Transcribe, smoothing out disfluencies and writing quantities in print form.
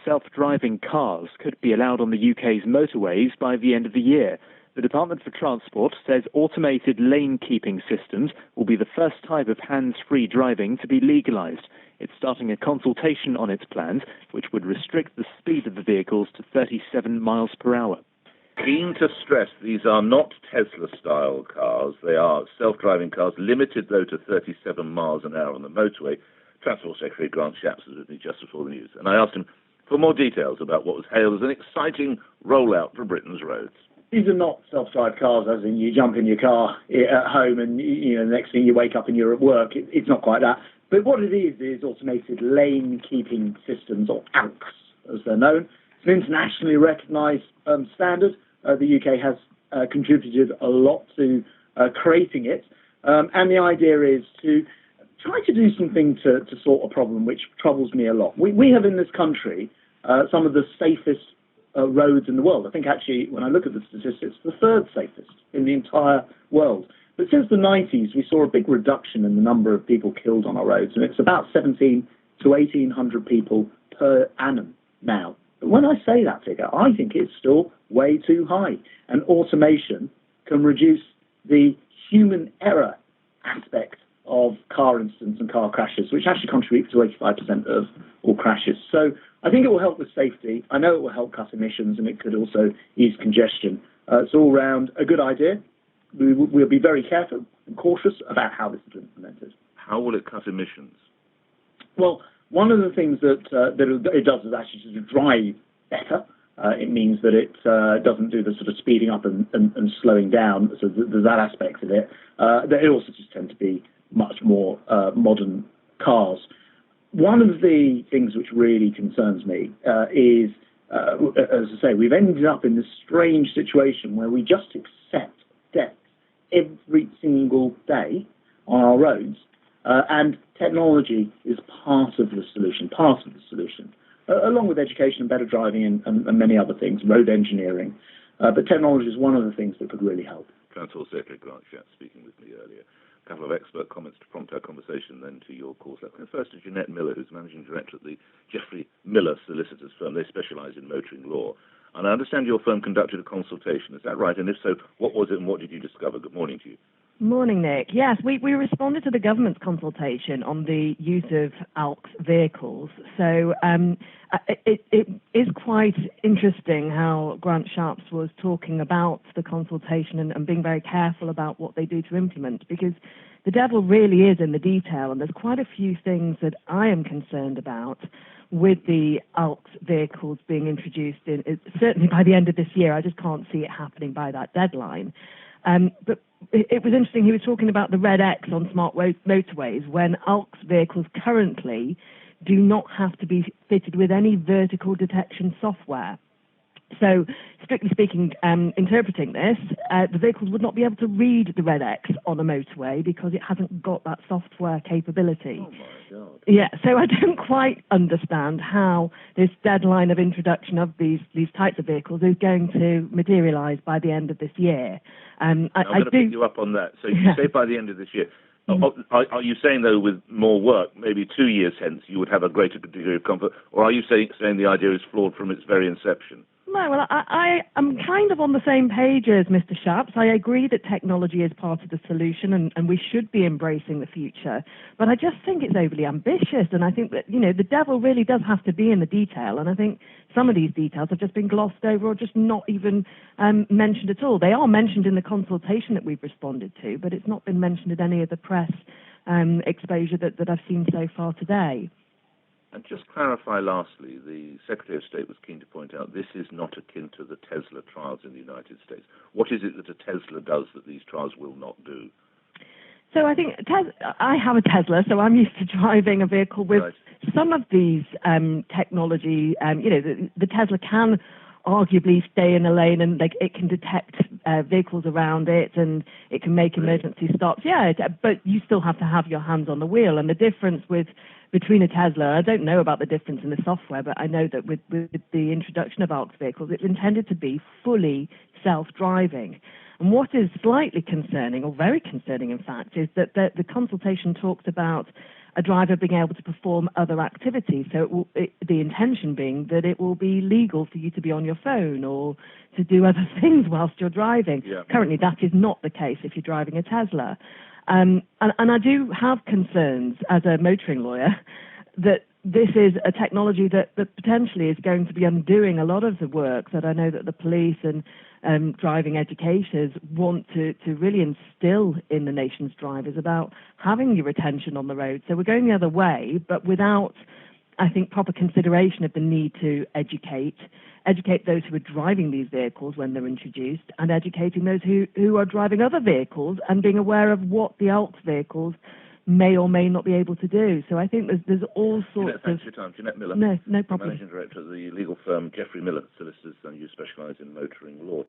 self-driving cars could be allowed on the UK's motorways by the end of the year. The Department for Transport says automated lane-keeping systems will be the first type of hands-free driving to be legalised. It's starting a consultation on its plans, which would restrict the speed of the vehicles to 37 miles per hour. Keen to stress these are not Tesla-style cars. They are self-driving cars, limited, though, to 37 miles an hour on the motorway. Transport Secretary Grant Shapps was with me just before the news, and I asked him for more details about what was hailed as an exciting rollout for Britain's roads. These are not self-drive cars, as in you jump in your car at home and the next thing you wake up and you're at work. It's not quite that. But what it is automated lane-keeping systems, or ALKs, as they're known. It's an internationally recognised standard. The UK has contributed a lot to creating it. And the idea is to try to do something to sort a problem which troubles me a lot. We have in this country some of the safest roads in the world. I think actually, when I look at the statistics, the third safest in the entire world. But since the 90s, we saw a big reduction in the number of people killed on our roads, and it's about 1,700 to 1,800 people per annum now. But when I say that figure, I think it's still way too high, and automation can reduce the human error aspect of car incidents and car crashes, which actually contribute to 85% of all crashes. So I think it will help with safety. I know it will help cut emissions, and it could also ease congestion. It's all round a good idea. We'll be very careful and cautious about how this is implemented. How will it cut emissions? Well, one of the things that it does is actually to drive better. It means that it doesn't do the sort of speeding up and slowing down, so there's that aspect of it. They also just tend to be much more modern cars. One of the things which really concerns me is, as I say, we've ended up in this strange situation where we just accept death every single day on our roads, and technology is part of the solution, along with education and better driving and many other things, road engineering. But technology is one of the things that could really help. Transport Secretary Grant Shapps speaking with me earlier. A couple of expert comments to prompt our conversation then to your calls. First to Jeanette Miller, who's Managing Director at the Geoffrey Miller Solicitors firm. They specialise in motoring law. And I understand your firm conducted a consultation. Is that right? And if so, what was it and what did you discover? Good morning to you. Morning, Nick. Yes, we responded to the government's consultation on the use of ALKS vehicles. So it is quite interesting how Grant Shapps was talking about the consultation and being very careful about what they do to implement, because the devil really is in the detail, and there's quite a few things that I am concerned about with the ALKS vehicles being introduced certainly by the end of this year. I just can't see it happening by that deadline. But it was interesting, he was talking about the red X on smart motorways, when ALKS vehicles currently do not have to be fitted with any vertical detection software. So, strictly speaking, interpreting this, the vehicles would not be able to read the red X on a motorway because it hasn't got that software capability. Oh, my God. Yeah, so I don't quite understand how this deadline of introduction of these types of vehicles is going to materialise by the end of this year. I'm going to pick you up on that. So you say by the end of this year. Are you saying, though, with more work, maybe 2 years hence, you would have a greater degree of comfort? Or are you saying the idea is flawed from its very inception? No, well, I am kind of on the same page as Mr. Shapps. I agree that technology is part of the solution and we should be embracing the future. But I just think it's overly ambitious, and I think that, the devil really does have to be in the detail, and I think some of these details have just been glossed over or just not even mentioned at all. They are mentioned in the consultation that we've responded to, but it's not been mentioned in any of the press exposure that I've seen so far today. And just clarify lastly, the Secretary of State was keen to point out this is not akin to the Tesla trials in the United States. What is it that a Tesla does that these trials will not do? So I think I have a Tesla, so I'm used to driving a vehicle with some of these technology. The Tesla can arguably stay in a lane, and it can detect vehicles around it, and it can make emergency stops. Yeah, but you still have to have your hands on the wheel. And the difference between a Tesla, I don't know about the difference in the software, but I know that with the introduction of ALKS vehicles, it's intended to be fully self-driving. And what is slightly concerning, or very concerning in fact, is that the consultation talks about a driver being able to perform other activities. So the intention being that it will be legal for you to be on your phone or to do other things whilst you're driving. Yeah. Currently, that is not the case if you're driving a Tesla. And I do have concerns as a motoring lawyer that this is a technology that potentially is going to be undoing a lot of the work that I know that the police and driving educators want to really instill in the nation's drivers about having your attention on the road. So we're going the other way, but without, I think, proper consideration of the need to educate those who are driving these vehicles when they're introduced, and educating those who are driving other vehicles and being aware of what the ALKS vehicles may or may not be able to do. So I think there's all sorts of... Thanks for your time. Jeanette Miller. No problem. Managing Director of the legal firm Jeanette Miller Solicitors, and you specialise in motoring law.